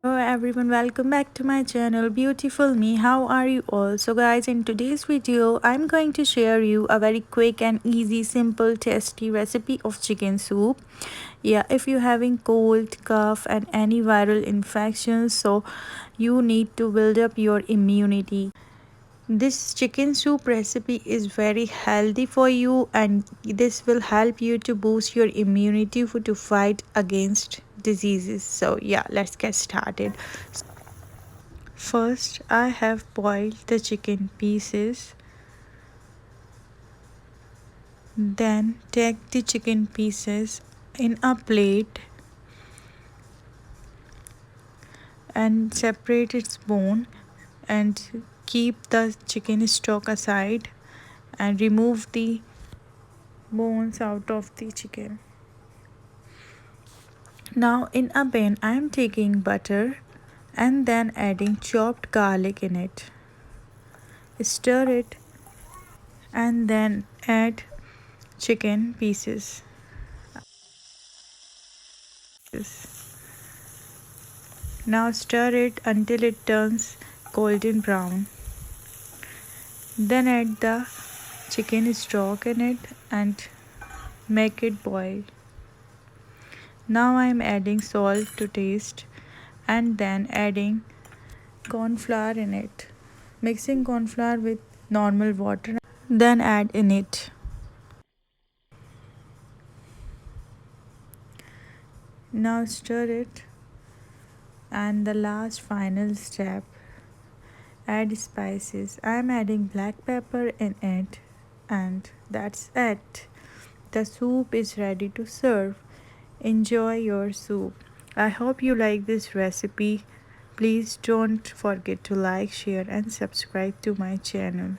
Hello everyone, welcome back to my channel Beautiful Me. How are you all? So guys, in today's video I'm going to share you a very quick and easy, simple, tasty recipe of chicken soup. Yeah, if you're having cold, cough and any viral infections, so you need to build up your immunity. This chicken soup recipe is very healthy for you, and this will help you to boost your immunity to fight against diseases. So yeah, let's get started. First, I have boiled the chicken pieces. Then take the chicken pieces in a plate and separate its bone and keep the chicken stock aside and remove the bones out of the chicken. Now in a pan I am taking butter and then adding chopped garlic in it. Stir it and then add chicken pieces. Now stir it until it turns golden brown. Then add the chicken stock in it and make it boil. Now I am adding salt to taste and then adding corn flour in it. Mixing corn flour with normal water, then add in it. Now stir it, and the last final step, add spices. I am adding black pepper in it, and that's it. The soup is ready to serve. Enjoy your soup. I hope you like this recipe. Please don't forget to like, share and subscribe to my channel.